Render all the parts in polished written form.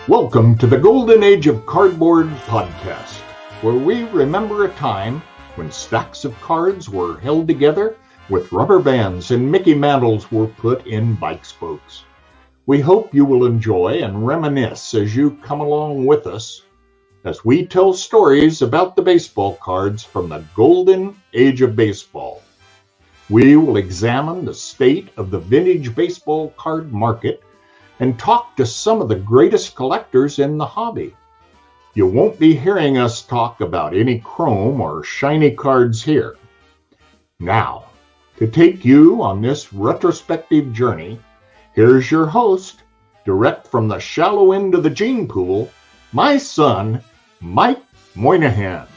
Welcome to the Golden Age of Cardboard podcast, where we remember a time when stacks of cards were held together with rubber bands and Mickey mantles were put in bike spokes. We hope you will enjoy and reminisce as you come along with us as we tell stories about the baseball cards from the Golden Age of Baseball. We will examine the state of the vintage baseball card market and talk to some of the greatest collectors in the hobby. You won't be hearing us talk about any chrome or shiny cards here. Now, to take you on this retrospective journey, here's your host, direct from the shallow end of the gene pool, my son, Mike Moynihan.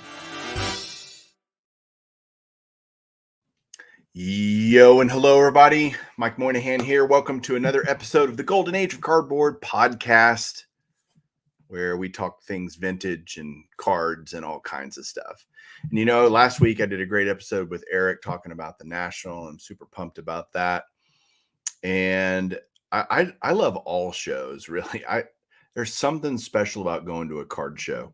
Yo and hello everybody, Mike Moynihan here. Welcome to another episode of the Golden Age of Cardboard podcast, where we talk things vintage and cards and all kinds of stuff. And you know, last week I did a great episode with Eric talking about the National. I'm super pumped about that. And I love all shows, really. There's something special about going to a card show.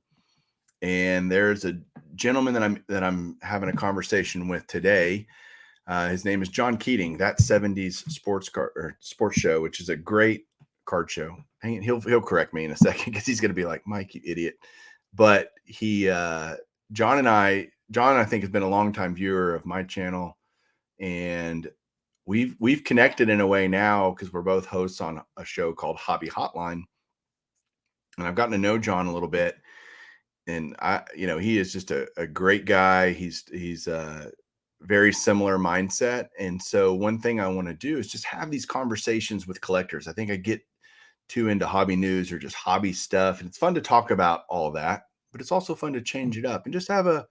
And there's a gentleman that I'm having a conversation with today. His name is John Keating. That 70s sports show, which is a great card show. He'll correct me in a second because he's going to be like, Mike, you idiot. But John I think has been a longtime viewer of my channel, and we've connected in a way now because we're both hosts on a show called Hobby Hotline, and I've gotten to know John a little bit, and he is just a great guy. He's very similar mindset. And so one thing I want to do is just have these conversations with collectors. I think I get too into hobby news or just hobby stuff. And it's fun to talk about all that, but it's also fun to change it up and just have a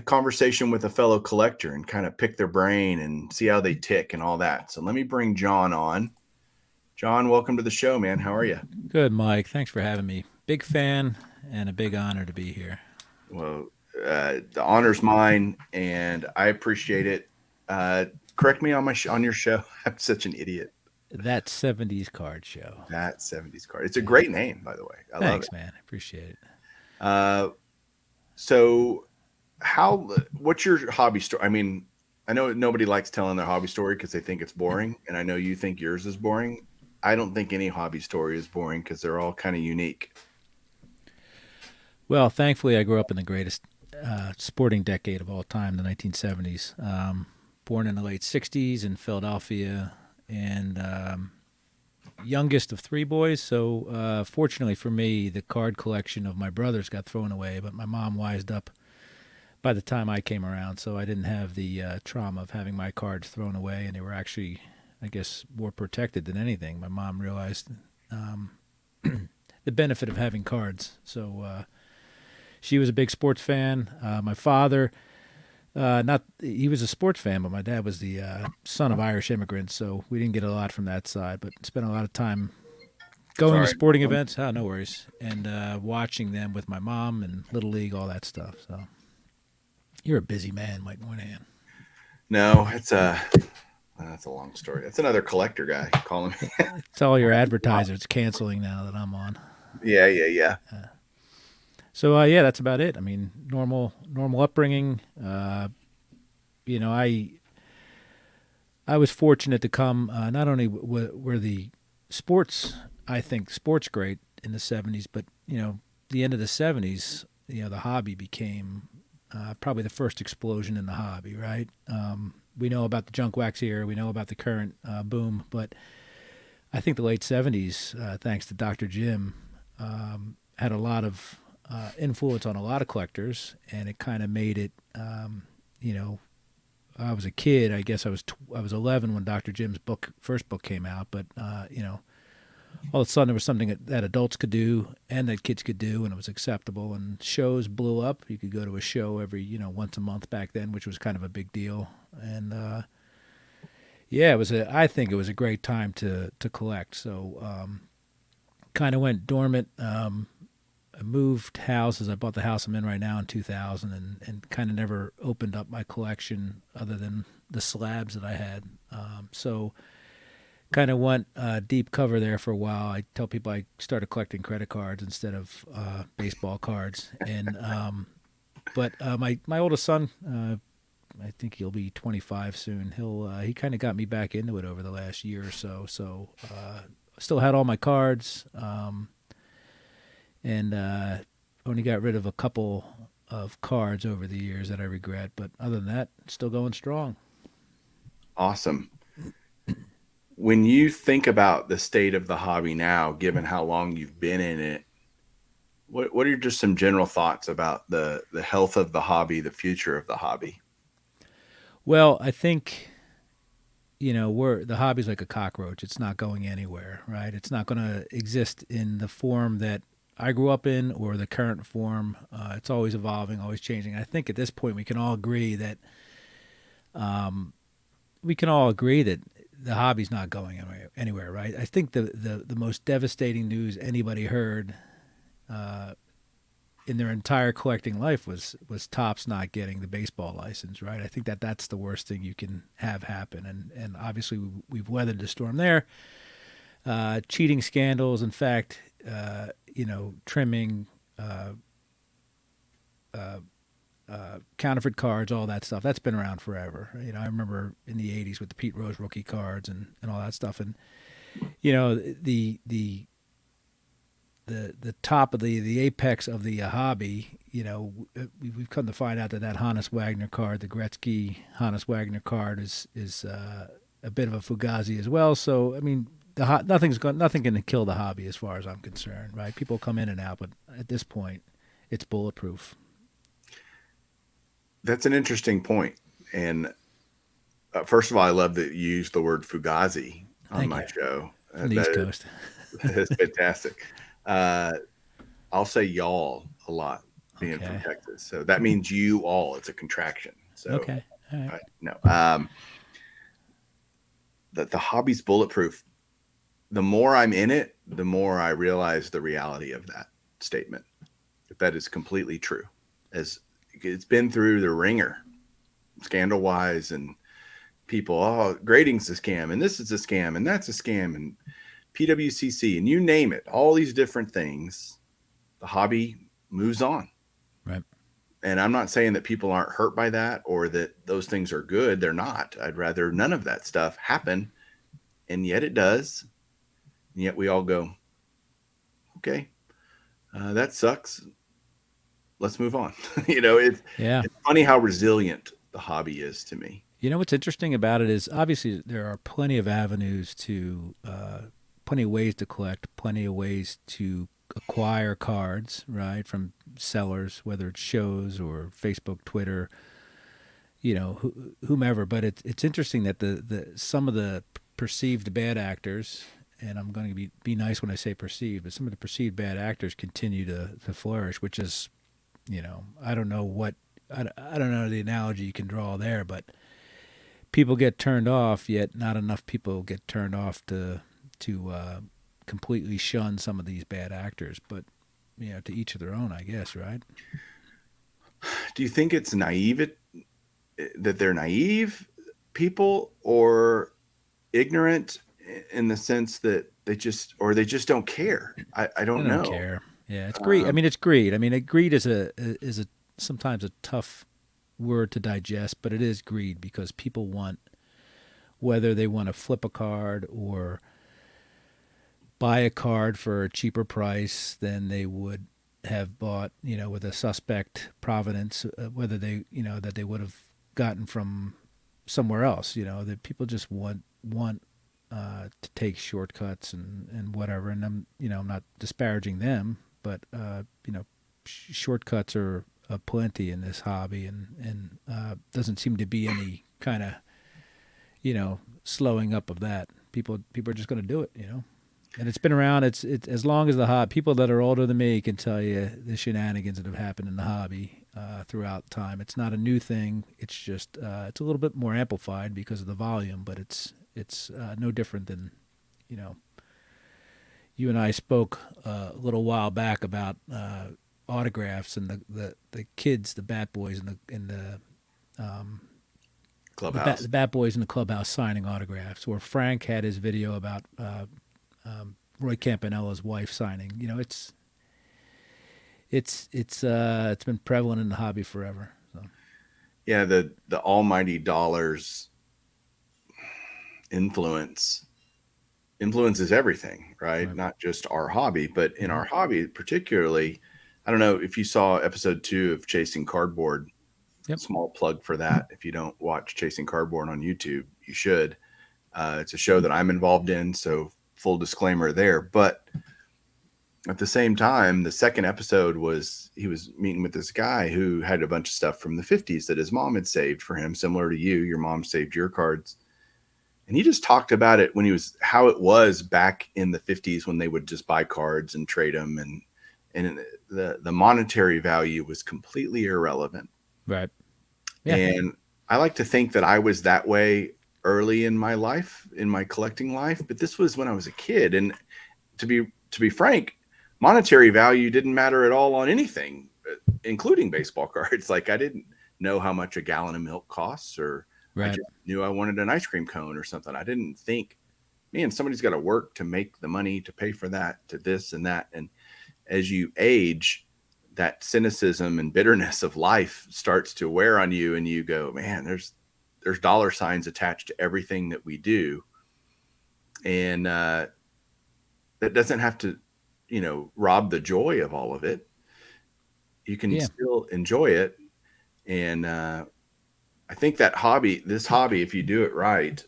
conversation with a fellow collector and kind of pick their brain and see how they tick and all that. So let me bring John on. John, welcome to the show, man. How are you? Good, Mike. Thanks for having me. Big fan and a big honor to be here. Well, the honor's mine, and I appreciate it. Correct me on your show. I'm such an idiot. That 70s card show. That 70s card. It's a great name, by the way. I love it. Man. I appreciate it. So what's your hobby story? I mean, I know nobody likes telling their hobby story because they think it's boring, and I know you think yours is boring. I don't think any hobby story is boring because they're all kind of unique. Well, thankfully, I grew up in the greatest sporting decade of all time, the 1970s. Born in the late 60s in Philadelphia, and youngest of three boys. So fortunately for me, the card collection of my brothers got thrown away, but my mom wised up by the time I came around, so I didn't have the trauma of having my cards thrown away, and they were actually, I guess, more protected than anything. My mom realized the benefit of having cards. So she was a big sports fan. My father, he was a sports fan, but my dad was the son of Irish immigrants, so we didn't get a lot from that side, but spent a lot of time going to sporting events. Oh, no worries. And watching them with my mom and Little League, all that stuff. So you're a busy man, Mike Moynihan. No, that's a long story. That's another collector guy calling me. It's all your advertisers canceling now that I'm on. Yeah. So that's about it. I mean, normal upbringing. I was fortunate to come. Not only were the sports great in the 70s, but the end of the 70s, the hobby became probably the first explosion in the hobby. Right? We know about the junk wax era. We know about the current boom, but I think the late 70s, thanks to Dr. Jim, had a lot of influence on a lot of collectors, and it kind of made it. I was a kid. I guess I was 11 when Dr. Jim's first book came out, but all of a sudden there was something that adults could do and that kids could do, and it was acceptable. And shows blew up. You could go to a show every once a month back then, which was kind of a big deal. And I think it was a great time to collect. So kind of went dormant. I moved houses. I bought the house I'm in right now in 2000, and kind of never opened up my collection other than the slabs that I had. So kind of went deep cover there for a while. I tell people I started collecting credit cards instead of baseball cards. And but my oldest son, I think he'll be 25 soon. He kind of got me back into it over the last year or so. So still had all my cards, and only got rid of a couple of cards over the years that I regret. But other than that, still going strong. Awesome. When you think about the state of the hobby now, given how long you've been in it, what are just some general thoughts about the health of the hobby, the future of the hobby? Well, I think the hobby's like a cockroach. It's not going anywhere, right? It's not going to exist in the form that I grew up in or the current form. It's always evolving, always changing. I think at this point we can all agree that the hobby's not going anywhere, right? I think the most devastating news anybody heard in their entire collecting life was Topps not getting the baseball license, right? I think that's the worst thing you can have happen, and obviously we've weathered the storm there. Cheating scandals, in fact, trimming, counterfeit cards, all that stuff. That's been around forever. I remember in the '80s with the Pete Rose rookie cards and all that stuff, and the top of the apex of the hobby. We've come to find out that Hannes Wagner card, the Gretzky Hannes Wagner card, is a bit of a fugazi as well. So I mean, nothing going to kill the hobby as far as I'm concerned, right? People come in and out, but at this point, it's bulletproof. That's an interesting point. And first of all, I love that you used the word fugazi on my show. From the East Coast. That's fantastic. I'll say y'all a lot being from Texas. So that means you all. It's a contraction. So okay. All right. No. The hobby's bulletproof. The more I'm in it, the more I realize the reality of that statement. That is completely true. As it's been through the ringer, scandal wise, and people, grading's a scam, and this is a scam, and that's a scam, and PWCC, and you name it, all these different things. The hobby moves on. Right. And I'm not saying that people aren't hurt by that or that those things are good. They're not. I'd rather none of that stuff happen. And yet it does. And yet we all go, okay, that sucks. Let's move on. It's funny how resilient the hobby is to me. What's interesting about it is obviously there are plenty of avenues plenty of ways to collect, plenty of ways to acquire cards, right, from sellers, whether it's shows or Facebook, Twitter, whomever. But it's interesting that the some of the perceived bad actors, and I'm going to be nice when I say perceived, but some of the perceived bad actors continue to flourish, which is, I don't know the analogy you can draw there, but people get turned off, yet not enough people get turned off to completely shun some of these bad actors. But to each of their own, I guess, right? Do you think it's naive that they're naive people, or ignorant in the sense that they just don't care? I don't know. Care. Yeah, it's greed. I mean, it's greed. I mean, greed is a sometimes a tough word to digest, but it is greed because people want, whether they want to flip a card or buy a card for a cheaper price than they would have bought, with a suspect provenance, whether they, that they would have gotten from somewhere else. That people just want to take shortcuts and whatever. And I'm not disparaging them, but shortcuts are plenty in this hobby, and doesn't seem to be any kind of slowing up of that. People are just going to do it, and it's been around. It's as long as the hobby. People that are older than me can tell you the shenanigans that have happened in the hobby throughout time. It's not a new thing. It's just it's a little bit more amplified because of the volume, but it's no different than, you and I spoke a little while back about autographs and the kids, the bat boys in the clubhouse. the Bat Boys in the clubhouse signing autographs, or Frank had his video about Roy Campanella's wife signing. It's been prevalent in the hobby forever. So. Yeah, the almighty dollars influences everything, right? Not just our hobby, but in our hobby particularly. I don't know if you saw episode 2 of Chasing Cardboard. Yep. Small plug for that. If you don't watch Chasing Cardboard on YouTube, you should. It's a show that I'm involved in, so full disclaimer there. But at the same time, the second episode he was meeting with this guy who had a bunch of stuff from the 50s that his mom had saved for him, similar to you. Your mom saved your cards. And he just talked about it how it was back in the 50s when they would just buy cards and trade them. And the monetary value was completely irrelevant. Right. Yeah. And I like to think that I was that way early in my life, in my collecting life, but this was when I was a kid. And to be frank, monetary value didn't matter at all on anything, including baseball cards. Like, I didn't know how much a gallon of milk costs, or I just knew I wanted an ice cream cone or something. I didn't think, man, somebody's got to work to make the money to pay for that, to this and that. And as you age, that cynicism and bitterness of life starts to wear on you, and you go, man, there's dollar signs attached to everything that we do. And that doesn't have to, rob the joy of all of it. You can still enjoy it. And I think that this hobby, if you do it right,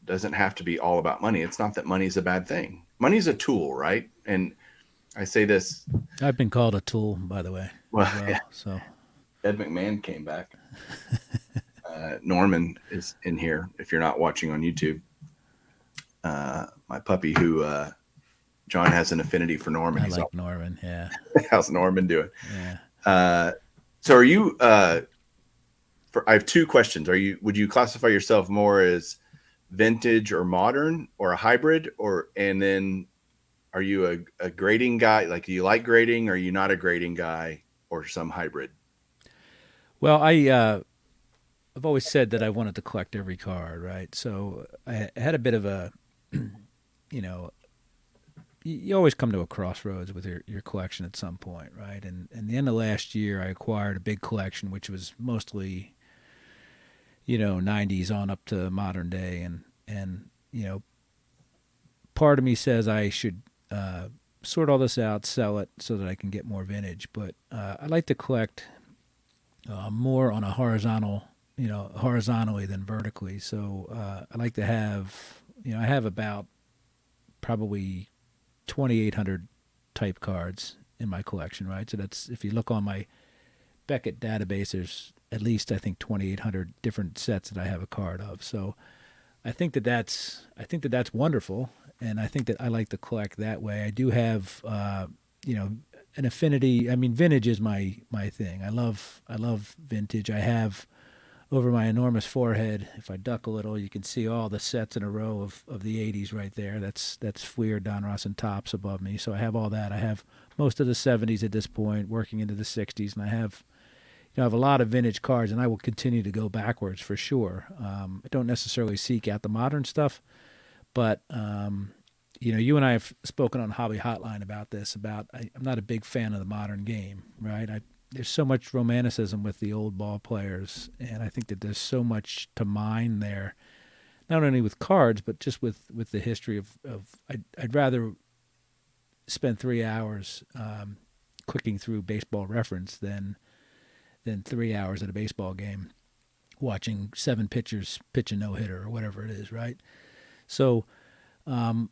doesn't have to be all about money. It's not that money's a bad thing. Money's a tool, right? And I say this. I've been called a tool, by the way. Well, yeah. So Ed McMahon came back. Norman is in here. If you're not watching on YouTube, my puppy, who John has an affinity for Norman. I like Norman. Yeah. How's Norman doing? Yeah. So are you? I have two questions. Would you classify yourself more as vintage or modern, or a hybrid, and then are you a grading guy? Like, do you like grading? Or are you not a grading guy, or some hybrid? Well, I've always said that I wanted to collect every card, right? So I had a bit of a, you always come to a crossroads with your collection at some point, right? And the end of last year, I acquired a big collection, which was mostly, 90s on up to modern day. And part of me says I should sort all this out, sell it so that I can get more vintage. But I like to collect more on a horizontally than vertically. So I like to have, I have about probably 2,800 type cards in my collection, right? So that's, if you look on my Beckett database, there's at least, I think, 2,800 different sets that I have a card of. So I think that's wonderful, and I think that I like to collect that way. I do have, an affinity. I mean, vintage is my thing. I love vintage. I have, over my enormous forehead, if I duck a little, you can see all the sets in a row of the 80s right there. That's Fleer, Donruss, and Topps above me. So I have all that. I have most of the 70s at this point, working into the 60s, and I have a lot of vintage cards, and I will continue to go backwards for sure. I don't necessarily seek out the modern stuff, but you and I have spoken on Hobby Hotline about this. I'm not a big fan of the modern game, right? There's so much romanticism with the old ball players, and I think that there's so much to mine there, not only with cards, but just with the history of I'd rather spend 3 hours clicking through Baseball Reference than 3 hours at a baseball game watching 7 pitchers pitch a no-hitter or whatever it is, right? So, and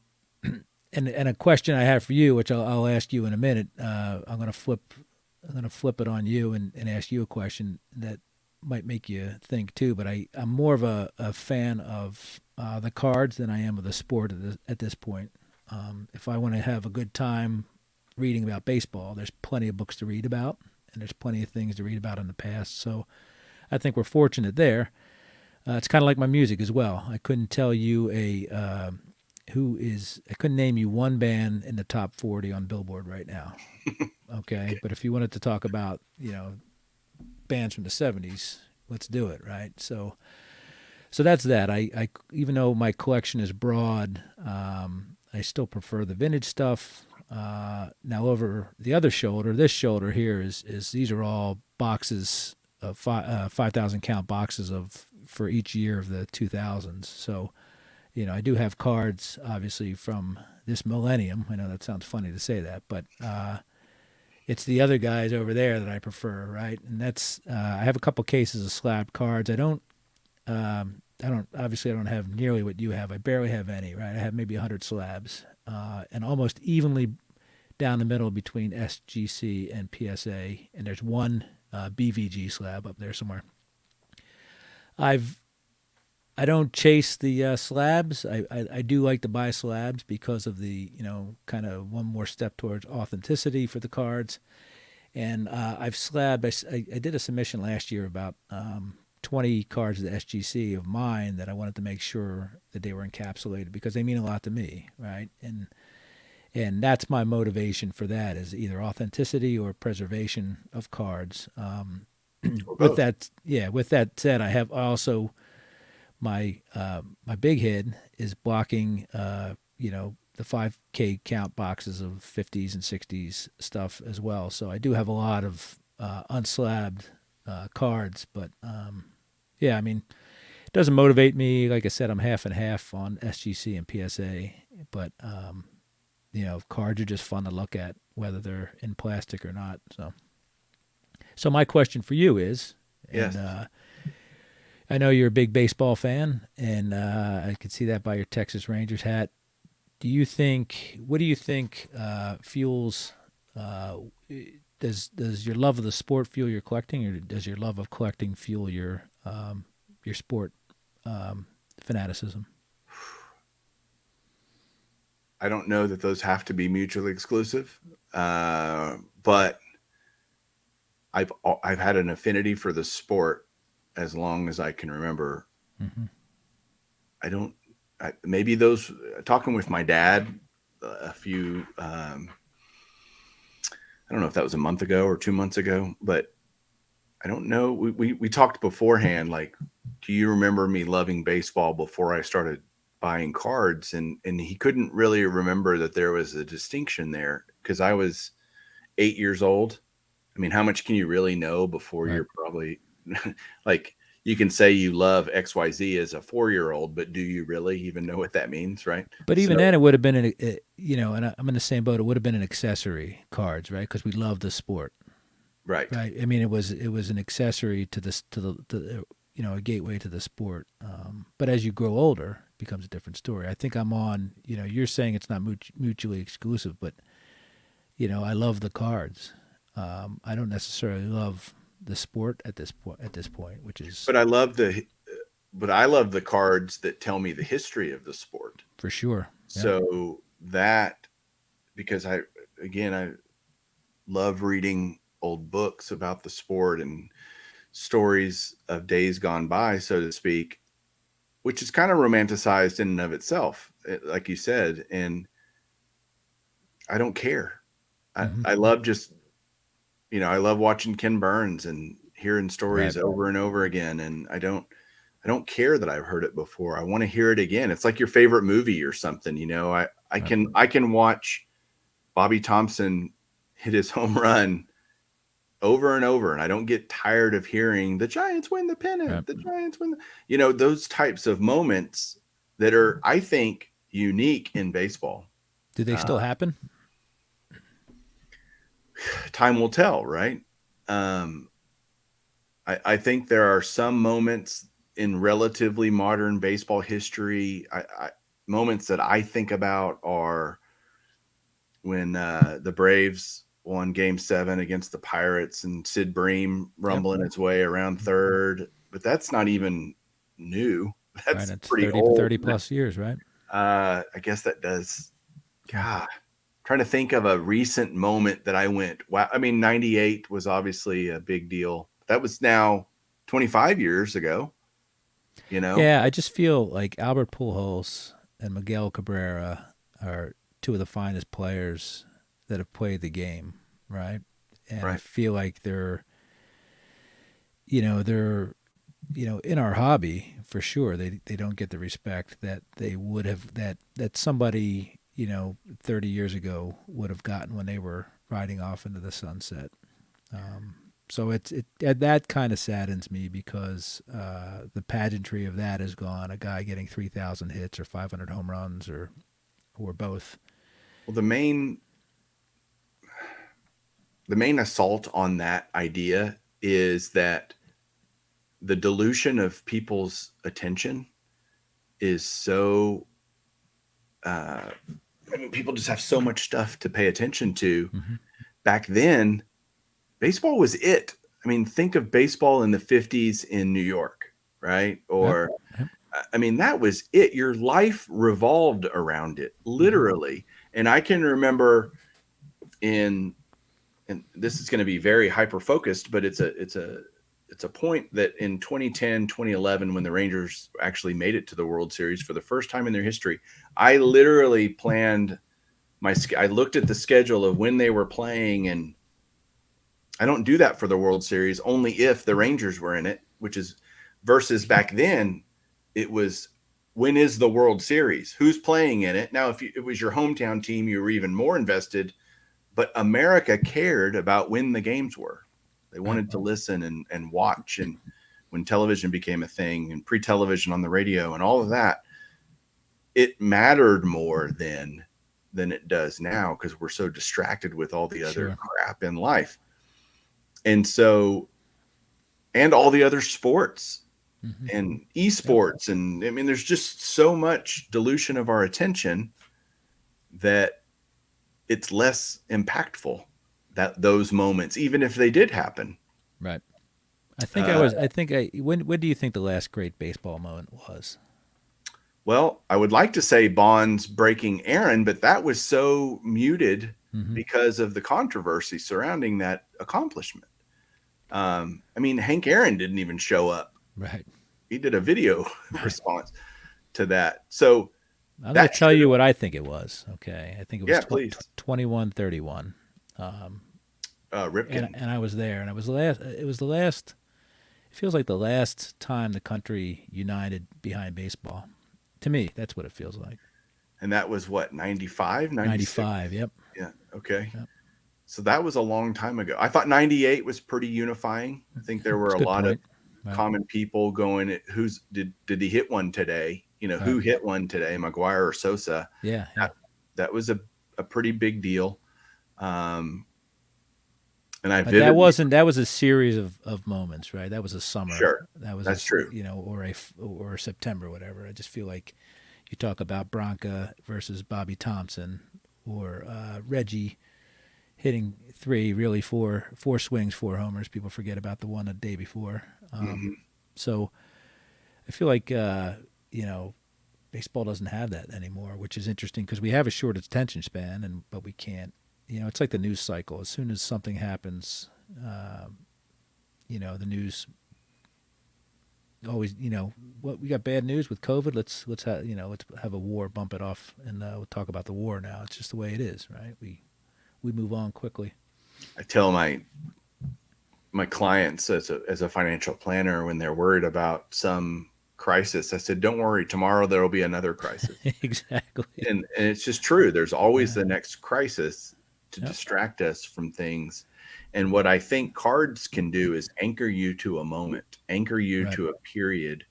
a question I have for you, which I'll ask you in a minute, I'm going to flip it on you and ask you a question that might make you think too, but I'm more of a fan of the cards than I am of the sport at this point. If I want to have a good time reading about baseball, there's plenty of books to read about, and there's plenty of things to read about in the past. So I think we're fortunate there. It's kind of like my music as well. I couldn't tell you I couldn't name you one band in the top 40 on Billboard right now. Okay. But if you wanted to talk about, bands from the 70s, let's do it. Right. So So that's that. I even though my collection is broad, I still prefer the vintage stuff. Now over the other shoulder, this shoulder here is these are all boxes of 5,000 count boxes of for each year of the 2000s. So, I do have cards obviously from this millennium. I know that sounds funny to say that, but it's the other guys over there that I prefer, right? And that's I have a couple cases of slab cards. I don't have nearly what you have. I barely have any, right? I have maybe 100 slabs, and almost evenly down the middle between SGC and PSA. And there's one BVG slab up there somewhere. I don't chase the slabs. I do like to buy slabs because of the kind of one more step towards authenticity for the cards. And I've slabbed. I did a submission last year about 20 cards of the SGC of mine that I wanted to make sure that they were encapsulated because they mean a lot to me, right? And that's my motivation for that is either authenticity or preservation of cards. With that said, I have also my big head is blocking the 5K count boxes of 50s and 60s stuff as well. So I do have a lot of unslabbed cards, but yeah, I mean, it doesn't motivate me. Like I said, I'm half and half on SGC and PSA, but cards are just fun to look at, whether they're in plastic or not. So my question for you is, Yes. and I know you're a big baseball fan, and I could see that by your Texas Rangers hat. What do you think fuels? Does your love of the sport fuel your collecting, or does your love of collecting fuel your sport fanaticism? I don't know that those have to be mutually exclusive, but I've had an affinity for the sport as long as I can remember. Mm-hmm. Maybe those talking with my dad a few. I don't know if that was a month ago or 2 months ago, but I don't know. We talked beforehand. Like, do you remember me loving baseball before I started buying cards? And he couldn't really remember that there was a distinction there because I was 8 years old. I mean, how much can you really know before Right. you're probably like, you can say you love XYZ as a 4-year-old, but do you really even know what that means? Right. But So, even then, it would have been and I'm in the same boat. It would have been an accessory cards, right? Because we love the sport, right. right? I mean, it was an accessory to this to the a gateway to the sport. But as you grow older, it becomes a different story. I think I'm on. You're saying it's not mutually exclusive, but I love the cards. I don't necessarily love the sport at this point, which is But I love the cards that tell me the history of the sport. for sure. Yeah. So that, because I love reading old books about the sport and stories of days gone by, so to speak, which is kind of romanticized in and of itself, like you said. And I don't care. Mm-hmm. I love just, I love watching Ken Burns and hearing stories Right. over and over again. And I don't care that I've heard it before. I want to hear it again. It's like your favorite movie or something. I can watch Bobby Thompson hit his home run over and over, and I don't get tired of hearing the Giants win the pennant. Right. The Giants win. Those types of moments that are, I think, unique in baseball. Do they still happen? Time will tell, right? I think there are some moments in relatively modern baseball history. Moments that I think about are when the Braves won Game 7 against the Pirates and Sid Bream rumbling its way around third. But that's not even new. That's Right. It's pretty 30 old. 30 plus years, right? I guess that does. God, trying to think of a recent moment that I went, wow. I mean, 98 was obviously a big deal. That was now 25 years ago, Yeah, I just feel like Albert Pujols and Miguel Cabrera are two of the finest players that have played the game, right? And I Right. feel like they're in our hobby, for sure, they don't get the respect that they would have, that somebody, 30 years ago would have gotten when they were riding off into the sunset. So that kind of saddens me because the pageantry of that is gone. A guy getting 3,000 hits or 500 home runs or both. Well, the main assault on that idea is that the dilution of people's attention is so people just have so much stuff to pay attention to. Mm-hmm. Back then, baseball was it. I mean, think of baseball in the 50s in New York, right? Or Yep. I mean, that was it. Your life revolved around it, literally. And I can remember and this is going to be very hyper focused, but it's a point that in 2010, 2011, when the Rangers actually made it to the World Series for the first time in their history, I literally planned I looked at the schedule of when they were playing, and I don't do that for the World Series, only if the Rangers were in it, which is versus back then, it was when is the World Series? Who's playing in it? Now, if it was your hometown team, you were even more invested, but America cared about when the games were. They wanted to listen and watch. And when television became a thing and pre-television on the radio and all of that, it mattered more then than it does now because we're so distracted with all the other crap in life. And so, and all the other sports and esports. And I mean, there's just so much dilution of our attention that it's less impactful, that those moments, even if they did happen. Right. When do you think the last great baseball moment was? Well, I would like to say Bonds breaking Aaron, but that was so muted because of the controversy surrounding that accomplishment. I mean, Hank Aaron didn't even show up. Right. He did a video response to that. So I'm going to tell you what I think it was. Okay. I think it was please. 21-31. Ripken. And I was there, and it was the last, it feels like the last time the country united behind baseball. To me, that's what it feels like. And that was what, 95, 95, yep. Yeah, okay. Yep. So that was a long time ago. I thought 98 was pretty unifying. I think there were a lot of common people going, did he hit one today? Who hit one today, McGuire or Sosa? Yeah. That was a pretty big deal. And that was a series of moments, right? That was a summer. Sure. That's true. Or September, whatever. I just feel like you talk about Bronca versus Bobby Thompson or Reggie hitting four swings, 4 homers. People forget about the one the day before. So I feel like, baseball doesn't have that anymore, which is interesting because we have a short attention span, but we can't. It's like the news cycle. As soon as something happens, the news always, what we got bad news with COVID. Let's have a war, bump it off, and we'll talk about the war now. It's just the way it is, right? We move on quickly. I tell my clients as a financial planner when they're worried about some crisis, I said, don't worry, tomorrow there will be another crisis. Exactly. And it's just true. There's always the next crisis to distract us from things. And what I think cards can do is anchor you to a moment, anchor you to a period,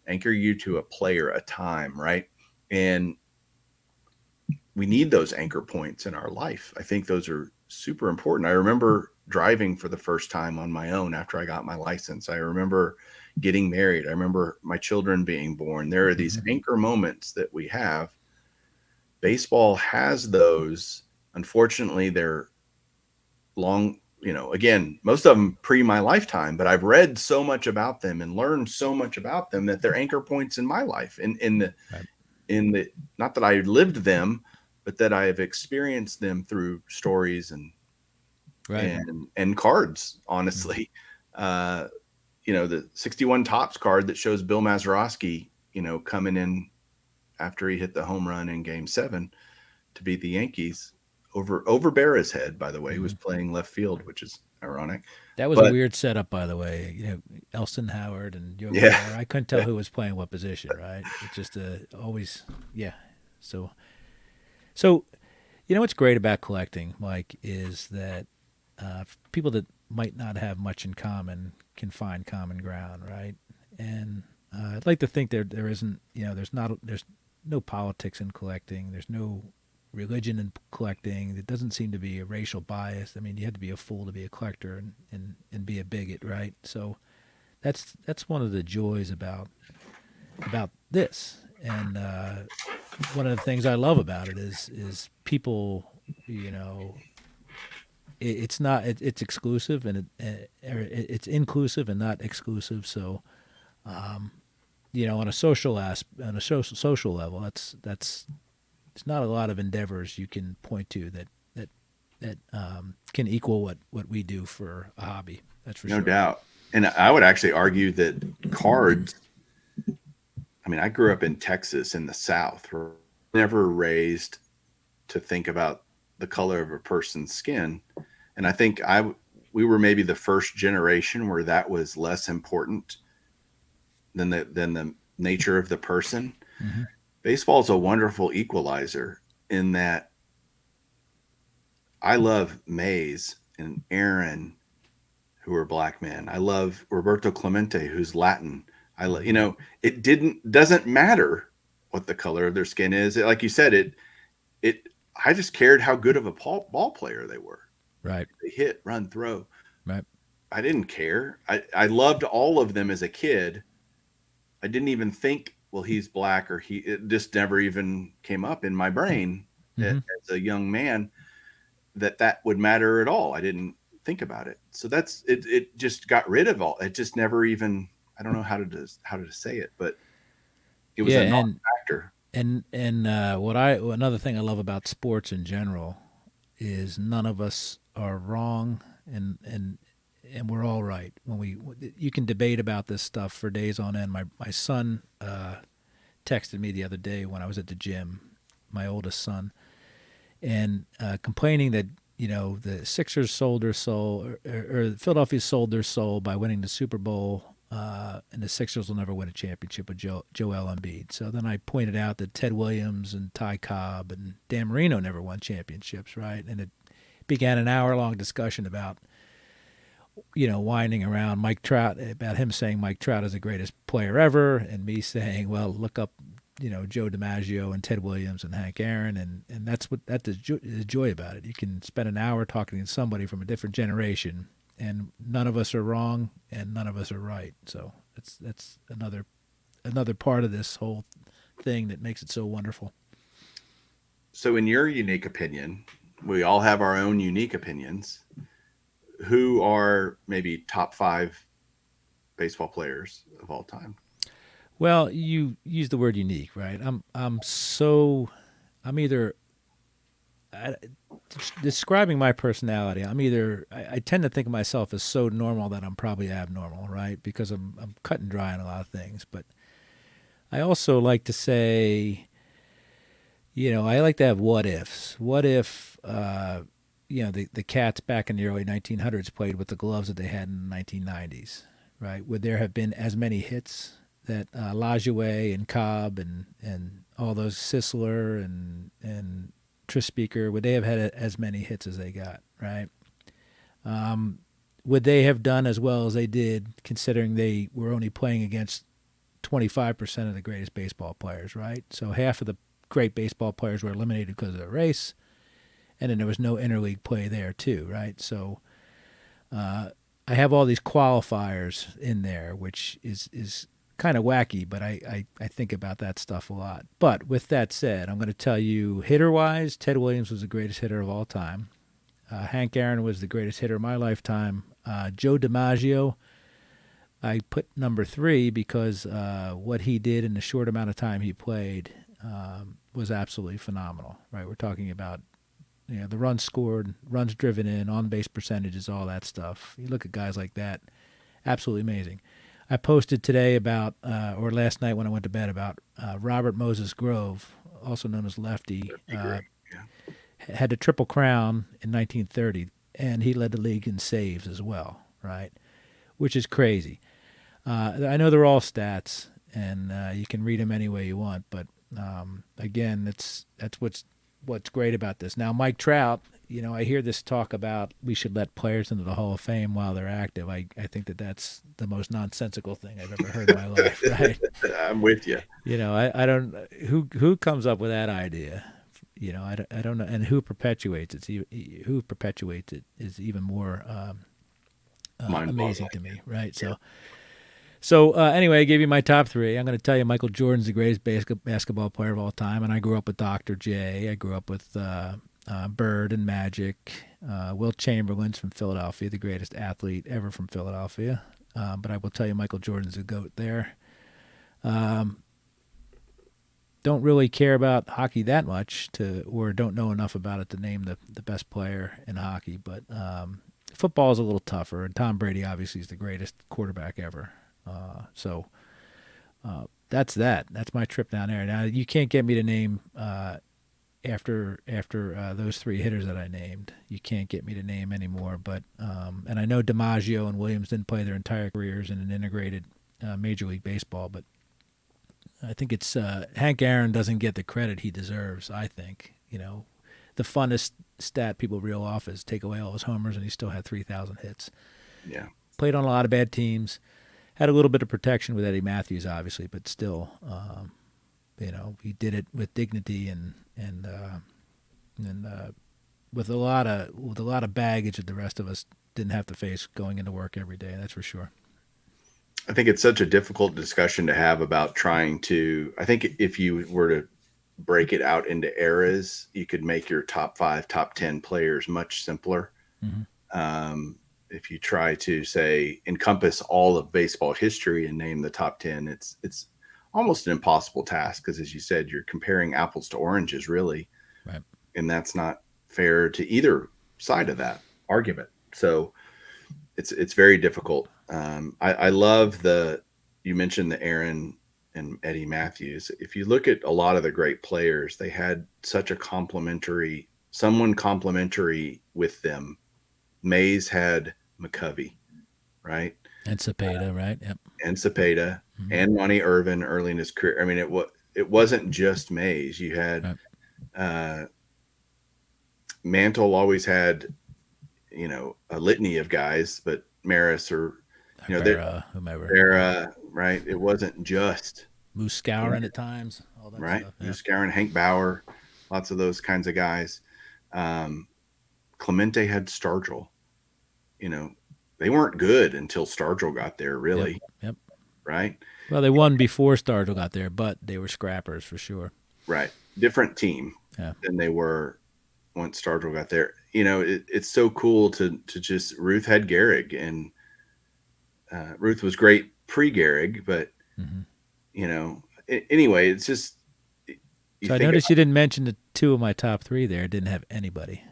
anchor you to a player, a time, right? And we need those anchor points in our life. I think those are super important. I remember driving for the first time on my own after I got my license. I remember getting married. I remember my children being born. There are these anchor moments that we have. Baseball has those. Unfortunately, they're long, again, most of them pre my lifetime, but I've read so much about them and learned so much about them that they're anchor points in my life. In the not that I lived them, but that I have experienced them through stories and cards, honestly. The 61 Topps card that shows Bill Mazeroski, coming in after he hit the home run in Game 7 to beat the Yankees over Berra's head, by the way, who was playing left field, which is ironic. That was a But weird setup, by the way. Elston Howard and Yogi yeah, Berra. I couldn't tell who was playing what position, right? It's just always, yeah. So what's great about collecting, Mike, is that people that might not have much in common can find common ground, right? And I'd like to think there isn't, there's no politics in collecting. There's no religion in collecting. There doesn't seem to be a racial bias. I mean, you have to be a fool to be a collector and be a bigot, right? So that's one of the joys about this. And one of the things I love about it is people, it's not it's exclusive and it's inclusive and not exclusive. So on a social level, that's it's not a lot of endeavors you can point to that can equal what we do for a hobby. That's for no sure. doubt. And I would actually argue that cards, I mean, I grew up in Texas in the South, where never raised to think about the color of a person's skin. And I think we were maybe the first generation where that was less important than the nature of the person. Mm-hmm. Baseball is a wonderful equalizer in that I love Mays and Aaron, who are black men. I love Roberto Clemente, who's Latin. It doesn't matter what the color of their skin is. Like you said, I just cared how good of a ball player they were. Right. They hit, run, throw. Right. I didn't care. I loved all of them as a kid. I didn't even think, well, he's black, or it just never even came up in my brain Mm-hmm. as a young man that would matter at all. I didn't think about it. So that's it. It just got rid of all. It just never even. I don't know how to say it, but it was Yeah, a and non-factor. another thing I love about sports in general is none of us are wrong, and we're all right. You can debate about this stuff for days on end. My son texted me the other day when I was at the gym, my oldest son, and complaining that the Sixers sold their soul, or Philadelphia sold their soul by winning the Super Bowl, and the Sixers will never win a championship with Joel Embiid. So then I pointed out that Ted Williams and Ty Cobb and Dan Marino never won championships, right? And it began an hour-long discussion about winding around Mike Trout, about him saying Mike Trout is the greatest player ever, and me saying, well, look up Joe DiMaggio and Ted Williams and Hank Aaron, and that's the joy about it. You can spend an hour talking to somebody from a different generation, and none of us are wrong and none of us are right. So that's another part of this whole thing that makes it so wonderful. So, in your unique opinion, we all have our own unique opinions. Who are maybe top 5 baseball players of all time? Well, you use the word unique, right? I'm either describing my personality. I tend to think of myself as so normal that I'm probably abnormal, right? Because I'm cut and dry on a lot of things. But I also like to say, I like to have what ifs. What if the Cats back in the early 1900s played with the gloves that they had in the 1990s, right? Would there have been as many hits that Lajoie and Cobb and all those Sisler and Trispeaker, would they have had as many hits as they got, right? Would they have done as well as they did, considering they were only playing against 25% of the greatest baseball players, right? So half of the great baseball players were eliminated because of the race, and then there was no interleague play there too, right? So I have all these qualifiers in there, which is kind of wacky, but I think about that stuff a lot. But with that said, I'm going to tell you, hitter-wise, Ted Williams was the greatest hitter of all time. Hank Aaron was the greatest hitter of my lifetime. Joe DiMaggio, I put number 3 because what he did in the short amount of time he played was absolutely phenomenal, right? We're talking about the runs scored, runs driven in, on-base percentages, all that stuff. You look at guys like that, absolutely amazing. I posted today or last night when I went to bed, about Robert Moses Grove, also known as Lefty. Yeah. Had the Triple Crown in 1930, and he led the league in saves as well, right? Which is crazy. I know they're all stats, and you can read them any way you want, but again, that's what's great about this. Now, Mike Trout, I hear this talk about we should let players into the Hall of Fame while they're active. I think that's the most nonsensical thing I've ever heard in my life, right? I'm with you. I don't who comes up with that idea. I don't know, and who perpetuates it. Who perpetuates it is even more amazing to me, right? So anyway, I gave you my top three. I'm going to tell you Michael Jordan's the greatest basketball player of all time, and I grew up with Dr. J. I grew up with Bird and Magic. Wilt Chamberlain's from Philadelphia, the greatest athlete ever from Philadelphia. But I will tell you Michael Jordan's the GOAT there. Don't really care about hockey that much or don't know enough about it to name the best player in hockey. But football is a little tougher, and Tom Brady obviously is the greatest quarterback ever. So that's that. That's my trip down there. Now you can't get me to name after those three hitters that I named. You can't get me to name anymore. But and I know DiMaggio and Williams didn't play their entire careers in an integrated Major League Baseball, but I think it's Hank Aaron doesn't get the credit he deserves. I think the funnest stat people reel off is take away all his homers and he still had 3,000 hits. Yeah, played on a lot of bad teams. Had a little bit of protection with Eddie Matthews, obviously, but still, he did it with dignity and with a lot of baggage that the rest of us didn't have to face going into work every day. That's for sure. I think it's such a difficult discussion to have about trying to. I think if you were to break it out into eras, you could make your top 5, top 10 players much simpler. Mm-hmm. If you try to say encompass all of baseball history and name the top 10, it's almost an impossible task because, as you said, you're comparing apples to oranges, really, right? And that's not fair to either side of that argument. So it's very difficult. I love you mentioned the Aaron and Eddie Matthews. If you look at a lot of the great players, they had such a someone complimentary with them. Mays had McCovey, right? And Cepeda, right? Yep. And Cepeda, mm-hmm. and Monty Irvin early in his career. I mean, it wasn't just Mays. You had Mantle always had, a litany of guys, but Maris or whomever, Vera, right? It wasn't just Moose Scourin at times, all that right? Stuff. Moose Scourin, Hank Bauer, lots of those kinds of guys. Clemente had Stargell. They weren't good until Stargell got there, really. Yep. Right? Well, they won before Stargell got there, but they were scrappers for sure. Right. Different team than they were once Stargell got there. It's so cool to just Ruth had Gehrig, and Ruth was great pre-Gehrig, but anyway, it's just. So I noticed you didn't mention the two of my top three there. Didn't have anybody.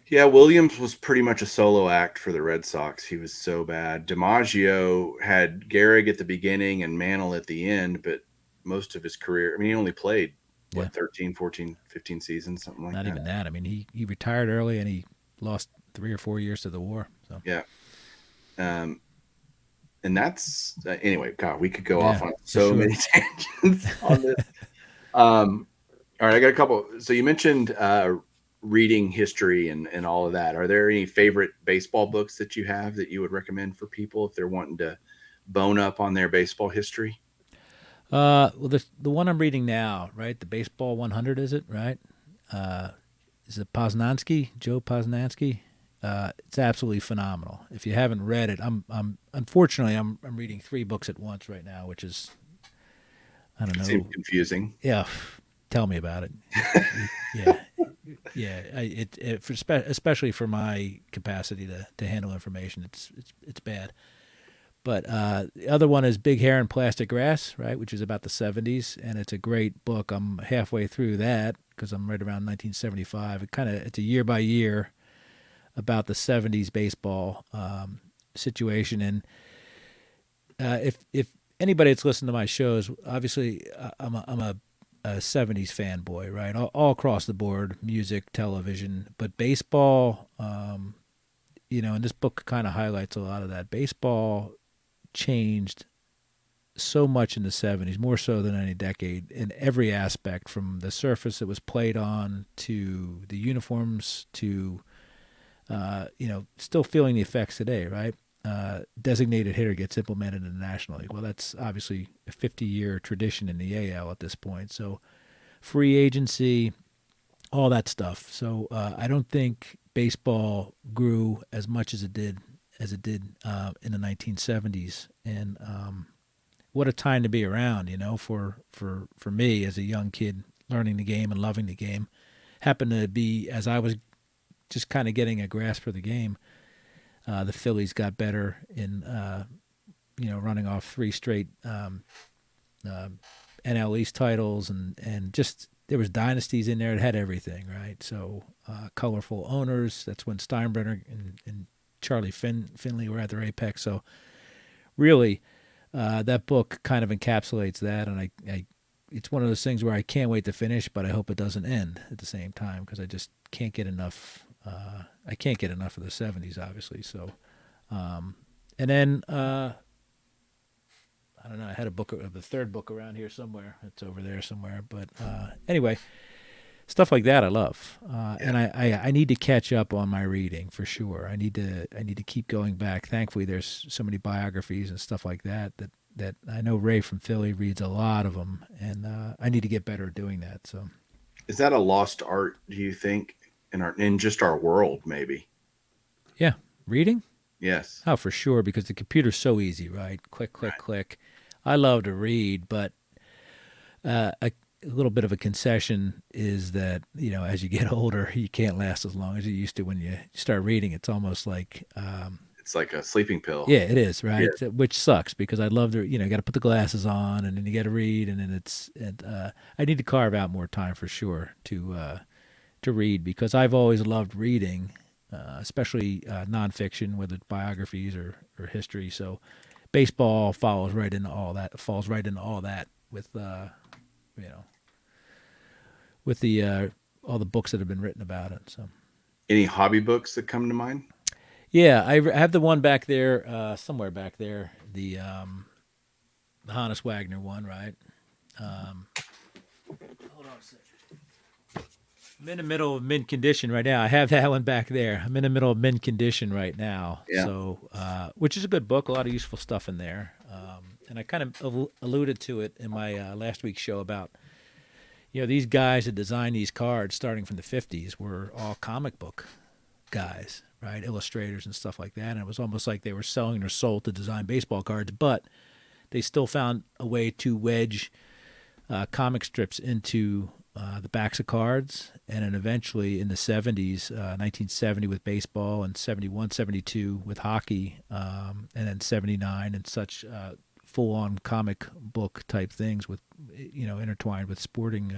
Yeah, Williams was pretty much a solo act for the Red Sox. He was so bad. DiMaggio had Gehrig at the beginning and Mantle at the end, but most of his career, he only played, 13, 14, 15 seasons, something like that. Not even that. He retired early and he lost 3 or 4 years to the war. So yeah. And that's, anyway, God, we could go off on so many tangents on this. All right, I got a couple. So you mentioned reading history and all of that. Are there any favorite baseball books that you have that you would recommend for people if they're wanting to bone up on their baseball history? Well, the one I'm reading now, right? The Baseball 100, is it, right? Is it Poznanski, Joe Poznanski? It's absolutely phenomenal. If you haven't read it, unfortunately I'm reading 3 books at once right now, which is, I don't know. Seems confusing. Yeah, tell me about it. Yeah. Especially for my capacity to handle information, it's bad. But the other one is Big Hair and Plastic Grass, right, which is about the 70s, and it's a great book. I'm halfway through that because I'm right around 1975. It's a year by year about the 70s baseball situation. And if anybody that's listened to my shows, obviously I'm a a 70s fanboy, right? All across the board, music, television, but baseball, and this book kind of highlights a lot of that. Baseball changed so much in the 70s, more so than any decade, in every aspect, from the surface it was played on to the uniforms to, still feeling the effects today, right? Designated hitter gets implemented in the National League. Well, that's obviously a 50-year tradition in the AL at this point. So free agency, all that stuff. So I don't think baseball grew as much as it did in the 1970s. And what a time to be around, for me as a young kid learning the game and loving the game. Happened to be, as I was just kind of getting a grasp for the game, the Phillies got better in, running off 3 straight NL East titles, and just there was dynasties in there. It had everything, right? So colorful owners. That's when Steinbrenner and Charlie Finley were at their apex. So really, that book kind of encapsulates that, and I it's one of those things where I can't wait to finish, but I hope it doesn't end at the same time, because I just can't get enough. I can't get enough of the 70s, obviously. So, and then I don't know. I had a book of the third book around here somewhere. It's over there somewhere. But anyway, stuff like that I love, and I need to catch up on my reading for sure. I need to keep going back. Thankfully, there's so many biographies and stuff like that I know Ray from Philly reads a lot of them, and I need to get better at doing that. So, is that a lost art, do you think, in just our world, maybe? Yeah, reading. Yes. Oh, for sure, because the computer's so easy, right? Click, click, click. I love to read, but a little bit of a concession is that, as you get older, you can't last as long as you used to. When you start reading, it's almost like it's like a sleeping pill. Yeah, it is, right? Yeah. Which sucks, because I'd love to, you got to put the glasses on, and then you got to read, and then I need to carve out more time for sure to read, because I've always loved reading, especially nonfiction, whether it's biographies or history. So baseball falls right into all that with with the all the books that have been written about it. So, any hobby books that come to mind? Yeah, I have the one back there, somewhere back there, the Hannes Wagner one, right? Hold on a second. I'm in the middle of mint condition right now. I have that one back there. I'm in the middle of mint condition right now. Yeah. So, which is a good book, a lot of useful stuff in there. And I kind of alluded to it in my last week's show about, these guys that designed these cards starting from the 50s were all comic book guys, right? Illustrators and stuff like that. And it was almost like they were selling their soul to design baseball cards, but they still found a way to wedge comic strips into the backs of cards. And then eventually in the 70s, 1970 with baseball, and 71, 72 with hockey, and then 79 and such full-on comic book type things with, intertwined with sporting,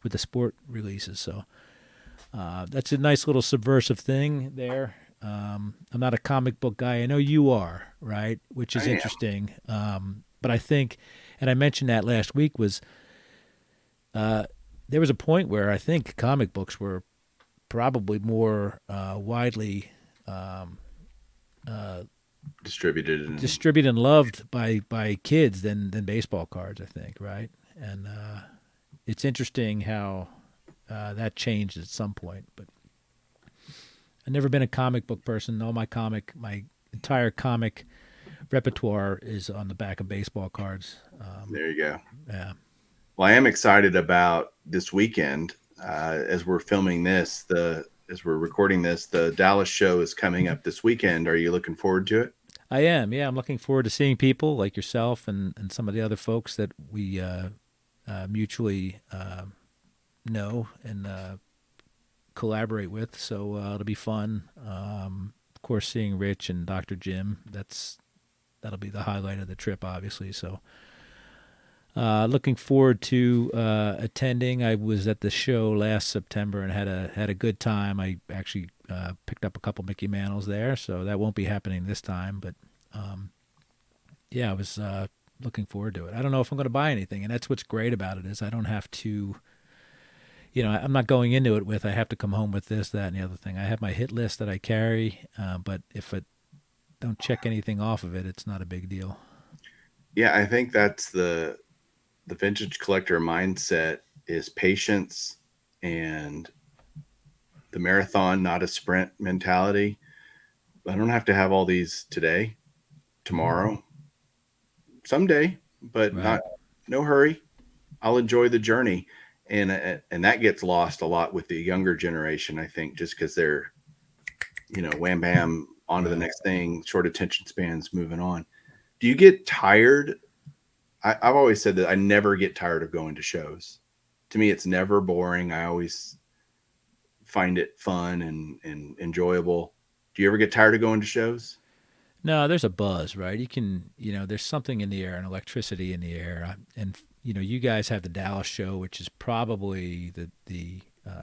with the sport releases. So that's a nice little subversive thing there. I'm not a comic book guy. I know you are, right? Which is interesting. But I think, and I mentioned that last week, was there was a point where I think comic books were probably more widely distributed and loved by kids than baseball cards, I think, right? And it's interesting how that changed at some point. But I've never been a comic book person. All my entire comic repertoire is on the back of baseball cards. There you go. Yeah. Well, I am excited about this weekend. As we're filming this, as we're recording this, the Dallas show is coming up this weekend. Are you looking forward to it? I am. Yeah, I'm looking forward to seeing people like yourself and some of the other folks that we mutually know and collaborate with. So it'll be fun. Of course, seeing Rich and Dr. Jim, that'll be the highlight of the trip, obviously. So looking forward to attending. I was at the show last September and had a good time. I actually picked up a couple Mickey Mantles there, so that won't be happening this time. But yeah, it was looking forward to it. I don't know if I'm going to buy anything, and that's what's great about it is I don't have to. I'm not going into it with I have to come home with this, that, and the other thing. I have my hit list that I carry, but if I don't check anything off of it, it's not a big deal. Yeah, I think that's the vintage collector mindset is patience and the marathon, not a sprint mentality. I don't have to have all these today, tomorrow, someday, but Right. no hurry. I'll enjoy the journey. And that gets lost a lot with the younger generation, I think, just because they're, wham bam, on to the next thing, short attention spans, moving on. Do you get tired? I've always said that I never get tired of going to shows. To me, it's never boring. I always find it fun and enjoyable. Do you ever get tired of going to shows? No, there's a buzz, right? You can, there's something in the air, an electricity in the air, and you guys have the Dallas show, which is probably the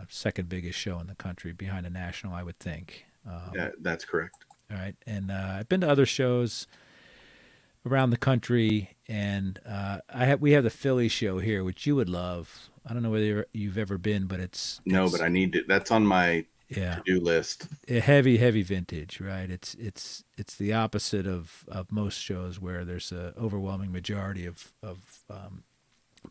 second biggest show in the country behind the National, I would think. That's correct. All right, and I've been to other shows around the country, and we have the Philly show here, which you would love. I don't know whether you've ever been, but No, but I need to. That's on my yeah, to-do list. a heavy vintage, right? It's the opposite of most shows where there's a overwhelming majority of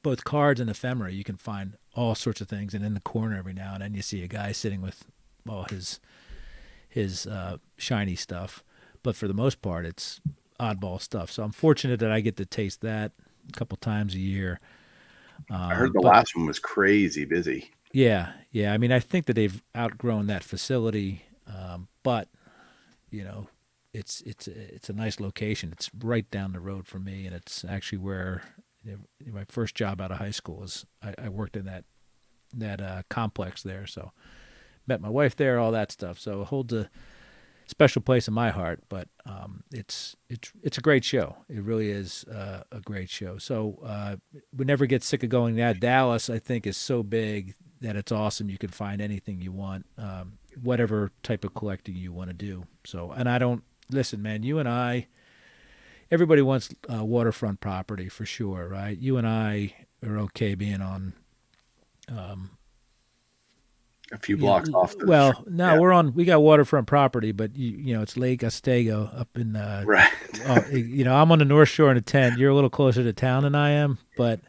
both cards and ephemera. You can find all sorts of things, and in the corner every now and then you see a guy sitting with all his shiny stuff. But for the most part, it's oddball stuff. So I'm fortunate that I get to taste that a couple times a year. I heard the last one was crazy busy. Yeah. I mean, I think that they've outgrown that facility, but it's a nice location. It's right down the road from me, and it's actually where my first job out of high school was. I worked in that complex there, so met my wife there, all that stuff. So it holds a special place in my heart. But it's a great show. It really is a great show. So we never get sick of going there. Dallas, I think, is so big that it's awesome. You can find anything you want, whatever type of collecting you want to do. So, and I don't listen, man. You and I, everybody wants waterfront property for sure, right? You and I are okay being on. A few blocks off. We got waterfront property, but it's Lake Ostego up in right. I'm on the North Shore in a tent. You're a little closer to town than I am, but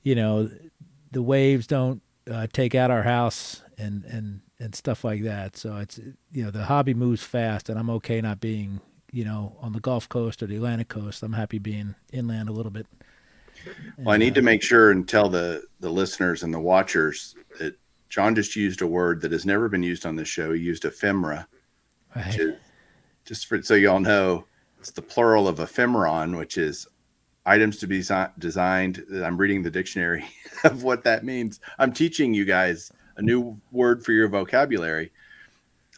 the waves don't take out our house and stuff like that. So it's the hobby moves fast, and I'm okay not being on the Gulf Coast or the Atlantic Coast. I'm happy being inland a little bit. Well, I need to make sure and tell the listeners and the watchers that John just used a word that has never been used on this show. He used ephemera, Right. which is, just so you all know, it's the plural of ephemeron, which is items to be designed. I'm reading the dictionary of what that means. I'm teaching you guys a new word for your vocabulary.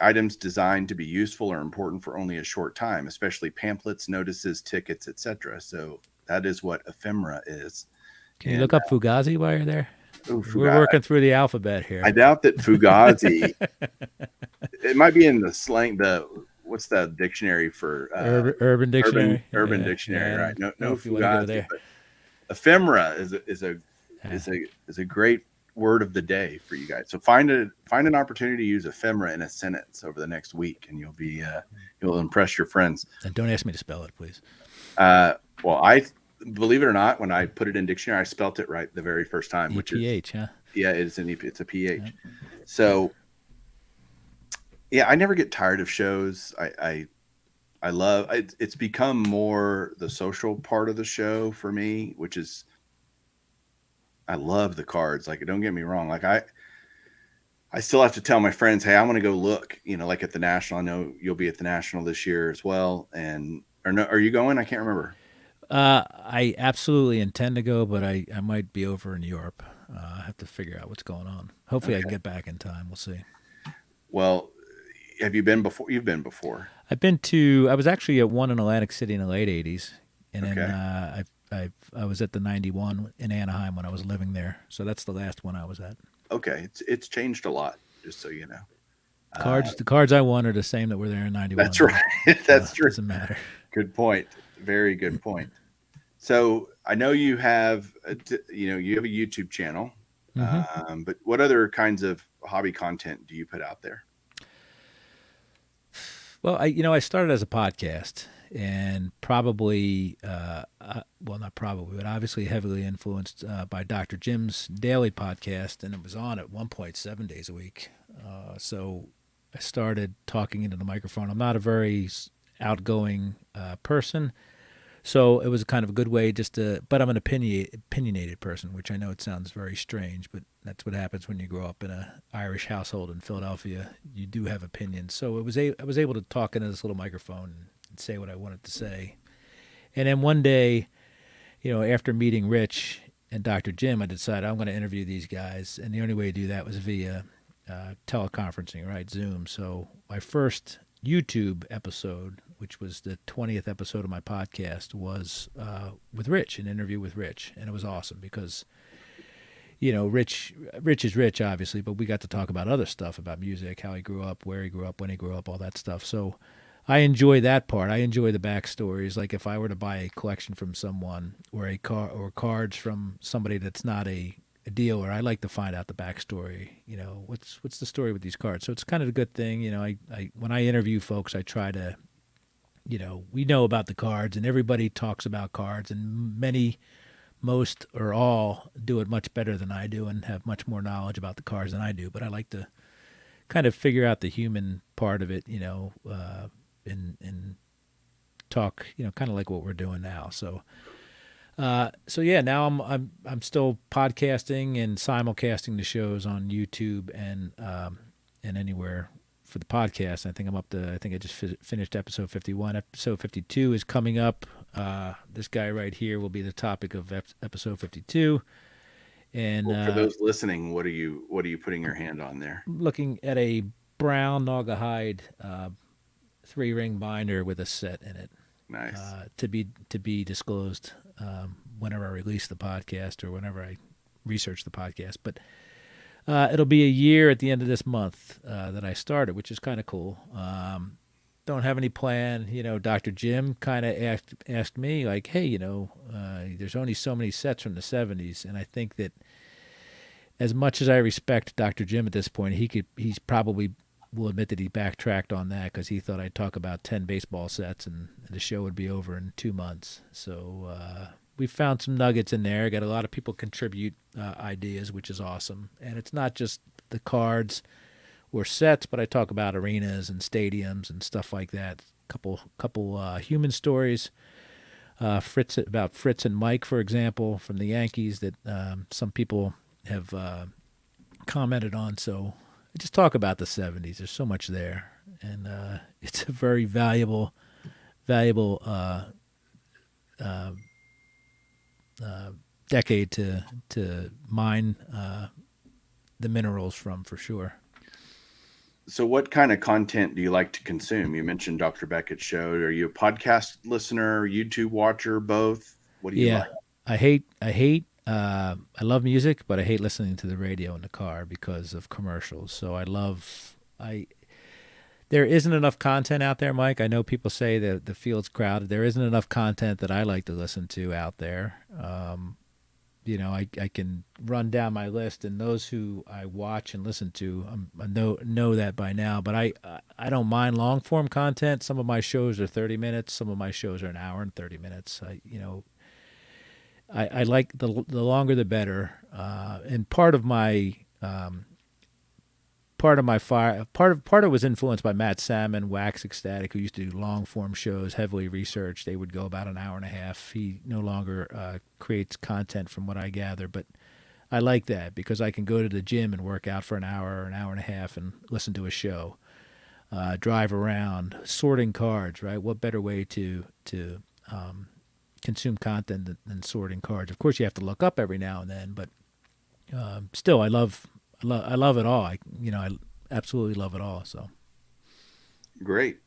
Items designed to be useful or important for only a short time, especially pamphlets, notices, tickets, etc. So that is what ephemera is. Can you look up Fugazi while you're there? Fugazi. We're working through the alphabet here. I doubt that Fugazi. It might be in the slang. What's the dictionary for urban dictionary? Urban dictionary, right? No Fugazi. But ephemera is a great word of the day for you guys. So find an opportunity to use ephemera in a sentence over the next week, and you'll impress your friends. And don't ask me to spell it, please. Well, I believe it or not, when I put it in dictionary, I spelt it right the very first time, which is PH, huh? Yeah, it's a PH. Yep. So yeah, I never get tired of shows. I love it's become more the social part of the show for me, which is I love the cards. Like, don't get me wrong. Like I still have to tell my friends, hey, I want to go look, like at the National. I know you'll be at the National this year as well. Are you going? I can't remember. I absolutely intend to go, but I might be over in Europe. I have to figure out what's going on. Hopefully I can get back in time. We'll see. Well, have you been before? You've been before. I was actually at one in Atlantic City in the late 80s. And then I was at the 91 in Anaheim when I was living there. So that's the last one I was at. Okay. It's changed a lot, just so you know. The cards I won are the same that were there in 91. That's right. That's true. Doesn't matter. Good point. Very good point. So I know you have, you have a YouTube channel, but what other kinds of hobby content do you put out there? Well, I started as a podcast, and probably, well, not probably, but obviously heavily influenced by Dr. Jim's daily podcast, and it was on at one point 7 days a week. So I started talking into the microphone. I'm not a very outgoing person, so it was kind of a good way just to, but I'm an opinionated person, which I know it sounds very strange, but that's what happens when you grow up in a Irish household in Philadelphia. You do have opinions. So I was able to talk into this little microphone and say what I wanted to say. And then one day, after meeting Rich and Dr. Jim, I decided I'm going to interview these guys. And the only way to do that was via teleconferencing, right? Zoom. So my first YouTube episode, which was the 20th episode of my podcast, was with Rich, an interview with Rich. And it was awesome because, Rich is Rich, obviously, but we got to talk about other stuff, about music, how he grew up, where he grew up, when he grew up, all that stuff. So I enjoy that part. I enjoy the backstories. Like if I were to buy a collection from someone or or cards from somebody that's not a dealer, I like to find out the backstory. What's the story with these cards? So it's kind of a good thing. I when I interview folks, I try to, we know about the cards, and everybody talks about cards, and most or all do it much better than I do and have much more knowledge about the cards than I do. But I like to kind of figure out the human part of it, and talk, kind of like what we're doing now. So yeah, now I'm still podcasting and simulcasting the shows on YouTube and anywhere for the podcast. I think I just finished episode 51. Episode 52 is coming up. This guy right here will be the topic of episode 52. And for those listening, what are you putting your hand on there? Looking at a brown Naugahyde 3-ring binder with a set in it. Nice. To be disclosed whenever I release the podcast or whenever I research the podcast. But it'll be a year at the end of this month that I started, which is kind of cool. Don't have any plan. Dr. Jim kind of asked me, like, hey, there's only so many sets from the 70s. And I think that as much as I respect Dr. Jim at this point, he's probably will admit that he backtracked on that because he thought I'd talk about 10 baseball sets and the show would be over in 2 months. So we found some nuggets in there. Got a lot of people contribute ideas, which is awesome. And it's not just the cards or sets, but I talk about arenas and stadiums and stuff like that. Couple human stories. Fritz and Mike, for example, from the Yankees that some people have commented on. So I just talk about the 70s. There's so much there, and it's a very valuable decade to mine the minerals from, for sure. So what kind of content do you like to consume? You mentioned Dr. Beckett's show. Are you a podcast listener, YouTube watcher, both? What do you like? I love music, but I hate listening to the radio in the car because of commercials. So there isn't enough content out there, Mike. I know people say that the field's crowded. There isn't enough content that I like to listen to out there. I can run down my list, and those who I watch and listen to, I know that by now. But I don't mind long form content. Some of my shows are 30 minutes. Some of my shows are an hour and 30 minutes. I like the longer the better. And part of it was influenced by Matt Salmon, Wax Ecstatic, who used to do long form shows, heavily researched. They would go about an hour and a half. He no longer creates content, from what I gather, but I like that because I can go to the gym and work out for an hour and a half and listen to a show. Drive around, sorting cards, right? What better way to consume content than sorting cards? Of course, you have to look up every now and then, but still, I love it all. I absolutely love it all. So great.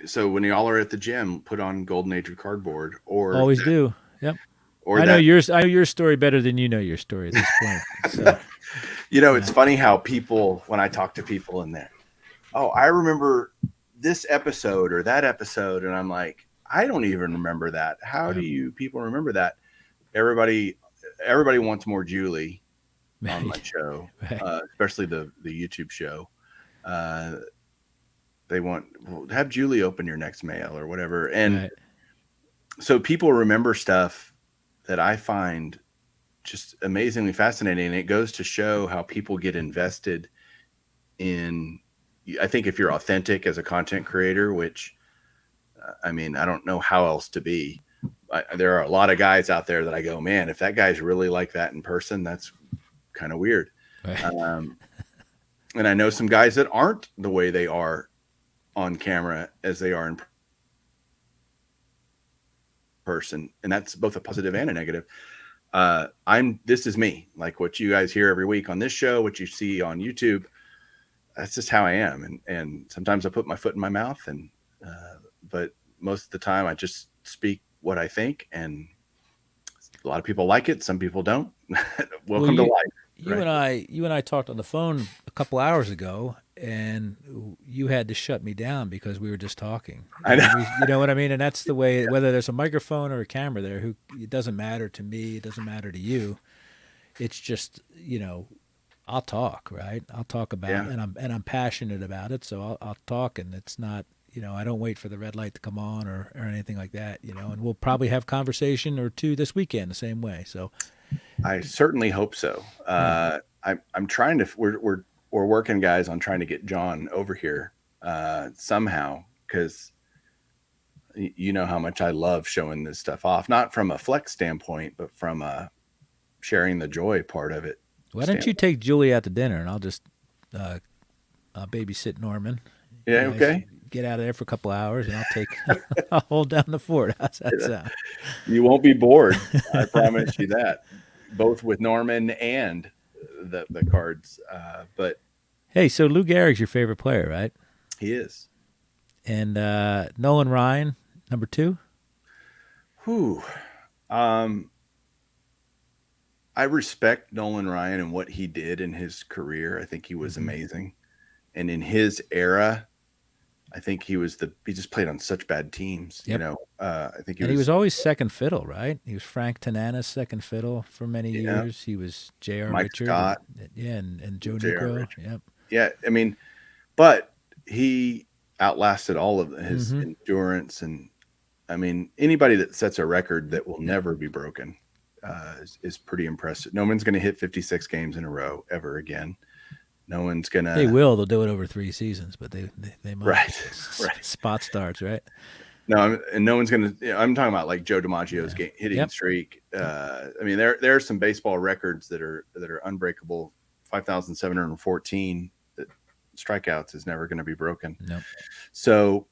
So when y'all are at the gym, put on Golden Age of Cardboard, or always do. Yep. Or I know your story better than you know your story at this point. So, it's funny how people, when I talk to people in there, oh, I remember this episode or that episode, and I'm like, I don't even remember that. How Yeah. do you people remember that? Everybody wants more Julie on my Right. show, Right. especially the YouTube show. They want, well, have Julie open your next mail or whatever. And Right. so people remember stuff that I find just amazingly fascinating. And it goes to show how people get invested in, I think if you're authentic as a content creator, which I mean, I don't know how else to be. There are a lot of guys out there that I go, man, if that guy's really like that in person, that's kind of weird. Right. And I know some guys that aren't the way they are on camera as they are in person. And that's both a positive and a negative. This is me, like what you guys hear every week on this show, what you see on YouTube. That's just how I am. And sometimes I put my foot in my mouth but most of the time I just speak what I think, and a lot of people like it. Some people don't. Welcome to life. You Right? and I talked on the phone a couple hours ago, and you had to shut me down because we were just talking. I know. You know what I mean? And that's the way. Whether there's a microphone or a camera there, it doesn't matter to me. It doesn't matter to you. It's just I'll talk, right? I'll talk about, Yeah. and I'm passionate about it, so I'll talk, and it's not. I don't wait for the red light to come on or anything like that. And we'll probably have conversation or two this weekend the same way. So I certainly hope so. yeah. I'm trying to. We're working, guys, on trying to get John over here somehow, because you know how much I love showing this stuff off, not from a flex standpoint, but from a sharing the joy part of it. Why don't you take Julie out to dinner, and I'll just babysit Norman. Yeah. You guys Okay. get out of there for a couple hours, and I'll hold down the fort. How's that sound? You won't be bored. I promise you that. Both with Norman and the cards. But Hey, so Lou Gehrig's your favorite player, right? he is. And Nolan Ryan, number 2. Whew. I respect Nolan Ryan and what he did in his career. I think he was amazing. And in his era, I think he just played on such bad teams. Yep. I think he was always second fiddle, right? He was Frank Tanana's second fiddle for many years. He was J.R. Mike Richard, Scott. and Joe J.R. Negro. Richard. Yep. Yeah, I mean, but he outlasted all of his endurance, and I mean, anybody that sets a record that will never be broken is pretty impressive. No one's going to hit 56 games in a row ever again. No one's going to. They will. They'll do it over 3 seasons, but they might. Right. Spot starts, right? No, and no one's going to. I'm talking about like Joe DiMaggio's hitting streak. I mean, there are some baseball records that are unbreakable. 5,714 strikeouts is never going to be broken. No. So,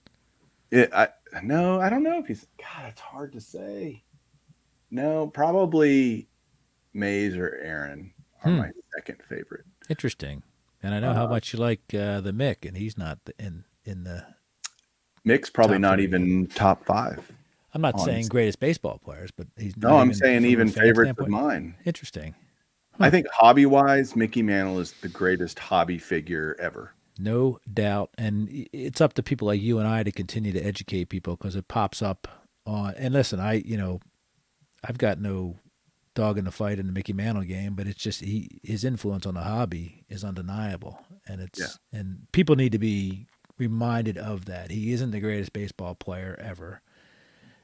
I don't know if he's. God, it's hard to say. No, probably Mays or Aaron are my second favorite. Interesting. And I know how much you like the Mick, and he's not in the. Mick's probably top not 3. even top 5. I'm not saying greatest baseball players, but he's not. No, I'm saying even favorites standpoint. of mine. Interesting. I think hobby-wise, Mickey Mantle is the greatest hobby figure ever. No doubt. And it's up to people like you and I to continue to educate people, because it pops up on. And listen, I've got no dog in the fight in the Mickey Mantle game, but it's just his influence on the hobby is undeniable, and and people need to be reminded of that. He isn't the greatest baseball player ever.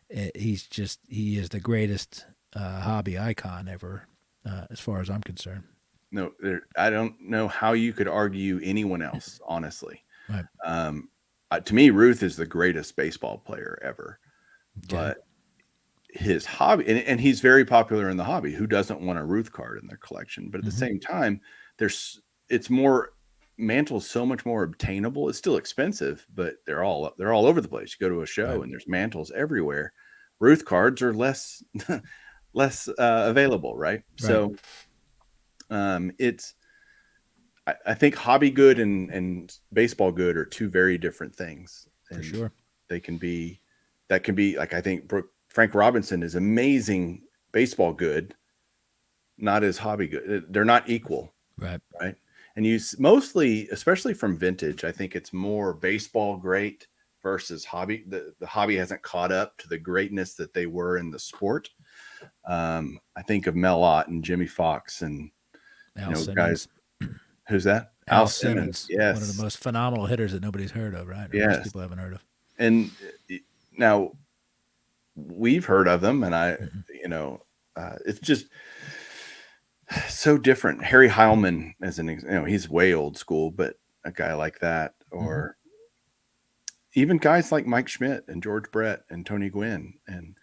He is the greatest hobby icon ever, as far as I'm concerned. No, I don't know how you could argue anyone else, honestly. Right. To me, Ruth is the greatest baseball player ever, but his hobby, and he's very popular in the hobby. Who doesn't want a Ruth card in their collection? But at the same time, Mantle's so much more obtainable. It's still expensive, but they're all over the place. You go to a show and there's Mantles everywhere. Ruth cards are less available, right? So I think hobby good and baseball good are two very different things. For sure. That can be like, I think Frank Robinson is amazing baseball good, not as hobby good. They're not equal. Right. And you mostly, especially from vintage, I think it's more baseball great versus hobby. The hobby hasn't caught up to the greatness that they were in the sport. I think of Mel Ott and Jimmy Fox and Al guys. Simmons. Who's that? Al Simmons, one of the Yes. most phenomenal hitters that nobody's heard of, right? Or most Yes. people haven't heard of. And now we've heard of them, and it's just so different. Harry Heilman, as an example, he's way old school, but a guy like that, or even guys like Mike Schmidt and George Brett and Tony Gwynn, and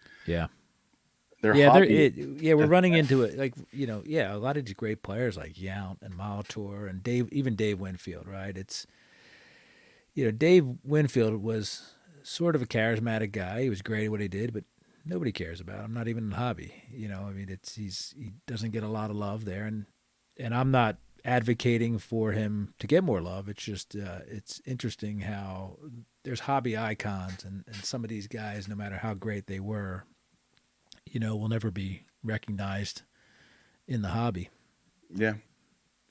we're running into it. Like, a lot of these great players like Yount and Molitor and Dave Winfield, right? It's, Dave Winfield was sort of a charismatic guy. He was great at what he did, but nobody cares about him, not even in the hobby. He doesn't get a lot of love there, and I'm not advocating for him to get more love. It's just it's interesting how there's hobby icons, and some of these guys, no matter how great they were, will never be recognized in the hobby. Yeah,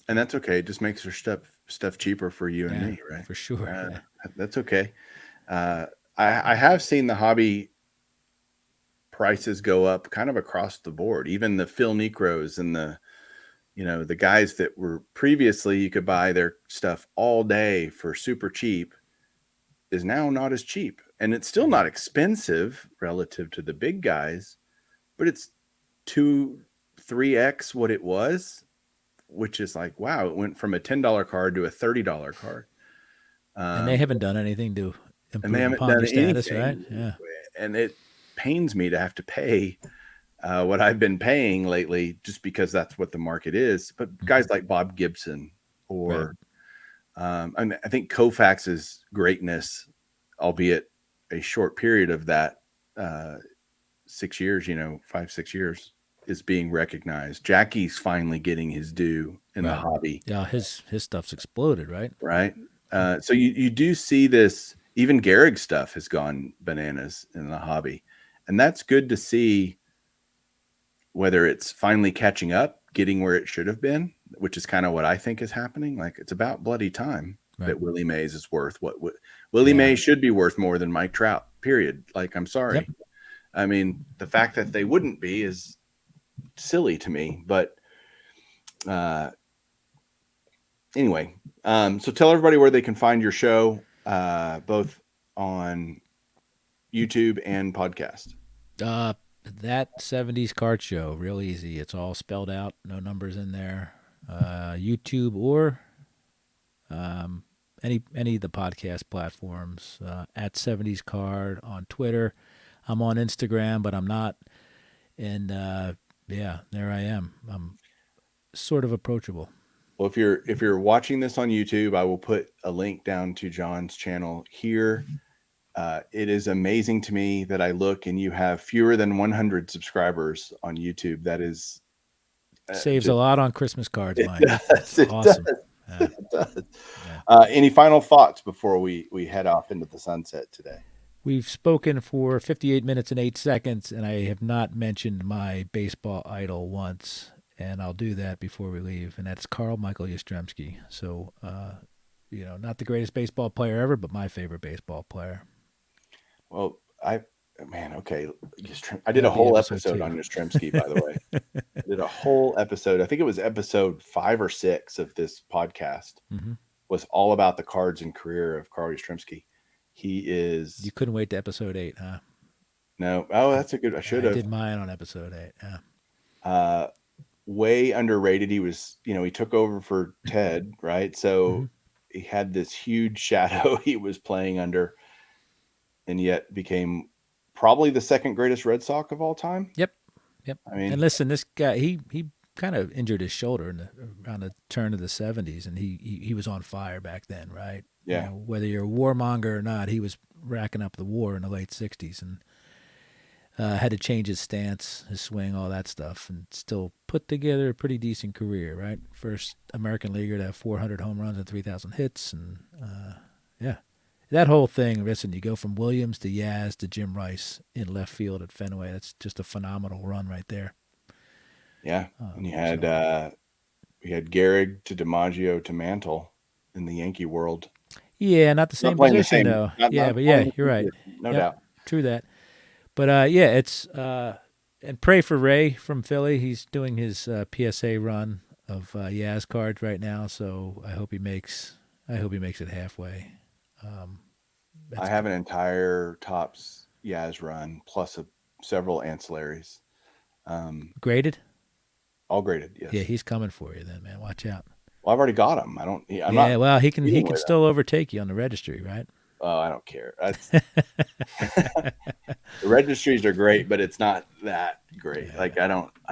and that's okay. It just makes their stuff cheaper for you and me, right? For sure. That's okay. I have seen the hobby prices go up kind of across the board. Even the Phil Necros and the guys that were previously you could buy their stuff all day for super cheap is now not as cheap. And it's still not expensive relative to the big guys, but it's 2-3x what it was, which is like, wow, it went from a $10 card to a $30 card. And they haven't done anything to improve upon their status, right? Yeah. And it pains me to have to pay what I've been paying lately just because that's what the market is. But guys like Bob Gibson or I think Koufax's greatness, albeit a short period of that 6 years, 5-6 years, is being recognized. Jackie's finally getting his due in the hobby. Yeah, his stuff's exploded, right? Right. So you do see this. Even Gehrig's stuff has gone bananas in the hobby. And that's good to see, whether it's finally catching up, getting where it should have been, which is kind of what I think is happening. Like, it's about bloody time that Willie Mays is worth what Willie Mays should be worth more than Mike Trout, period. Like, I'm sorry. Yep. I mean, the fact that they wouldn't be is silly to me. But anyway, so tell everybody where they can find your show, both on YouTube and podcast. That 70s Card Show, real easy. It's all spelled out, no numbers in there. YouTube or any of the podcast platforms, at 70s Card on Twitter. I'm on Instagram, but I'm not. And there I am. I'm sort of approachable. Well, if you're watching this on YouTube, I will put a link down to John's channel here. It is amazing to me that I look and you have fewer than 100 subscribers on YouTube. That is saves a lot on Christmas cards, Mike. That's awesome. It does. Yeah. Any final thoughts before we head off into the sunset today? We've spoken for 58 minutes and 8 seconds, and I have not mentioned my baseball idol once, and I'll do that before we leave, and that's Karl Michael Yostremski. So, not the greatest baseball player ever, but my favorite baseball player. Well, okay. I did a whole episode on Yostremski, by the way. I did a whole episode. I think it was episode 5 or 6 of this podcast. Was all about the cards and career of Karl Yostremski. He is. You couldn't wait to episode 8, huh? No. Oh, that's a good. I should have. I did mine on episode 8. Yeah. Way underrated. He was. He took over for Ted, right? So he had this huge shadow he was playing under, and yet became probably the second greatest Red Sox of all time. Yep. I mean, and listen, this guy, he kind of injured his shoulder around the turn of the 70s, and he was on fire back then, right? Yeah. Whether you're a warmonger or not, he was racking up the war in the late 60s and had to change his stance, his swing, all that stuff, and still put together a pretty decent career, right? First American leaguer to have 400 home runs and 3,000 hits, and that whole thing. Listen, you go from Williams to Yaz to Jim Rice in left field at Fenway. That's just a phenomenal run right there. Yeah, and you had we had Gehrig to DiMaggio to Mantle in the Yankee world. Yeah, not the Not same playing the position same. though. Not Yeah, not but playing yeah, the you're same right. position, no Yep, doubt. true that. But yeah, it's and pray for Ray from Philly. He's doing his PSA run of Yaz cards right now, so I hope he makes it halfway. I That's have an entire Tops Yaz run plus several ancillaries, graded. all graded. Yeah, Yes. he's coming for you then, man. Watch out. Well, I've already got them. I'm Yeah, not well, he competing can with them. still overtake you on the registry, right? Oh, I don't care. The registries are great, but it's not that great. Yeah, Like I'm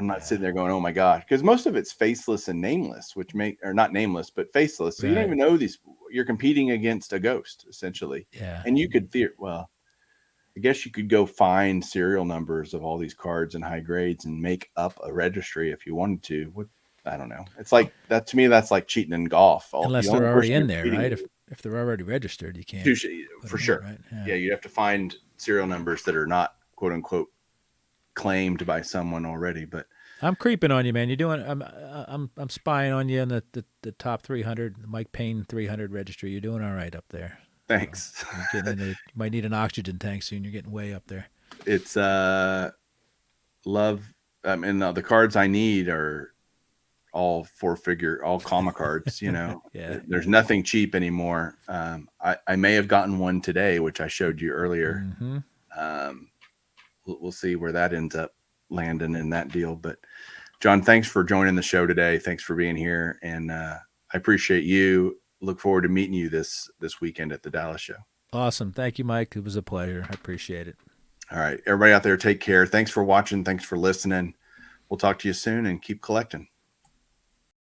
not yeah. sitting there going, oh my gosh, because most of it's faceless and nameless, or not nameless, but faceless. So you don't Right. even know these. You're competing against a ghost essentially, Yeah. and you could well, I guess you could go find serial numbers of all these cards in high grades and make up a registry if you wanted to. I don't know. It's like that to me. That's like cheating in golf. The Unless only they're already person you're in there, competing right? with, If they're already registered, you can't put for them in, sure. right? Yeah, you have to find serial numbers that are not quote unquote claimed by someone already. But I'm creeping on you, man. You're doing. I'm spying on you in the top 300, the Mike Payne 300 registry. You're doing all right up there. thanks. You're getting into. You might need an oxygen tank soon. You're getting way up there. It's love. And the cards I need are all all comma cards. Yeah. There's nothing cheap anymore. I may have gotten one today, which I showed you earlier. Mm-hmm. We'll see where that ends up landing in that deal. But John, thanks for joining the show today. Thanks for being here, and I appreciate you. Look forward to meeting you this weekend at the Dallas show. Awesome. Thank you, Mike. It was a pleasure. I appreciate it. All right, everybody out there, take care. Thanks for watching. Thanks for listening. We'll talk to you soon, and keep collecting.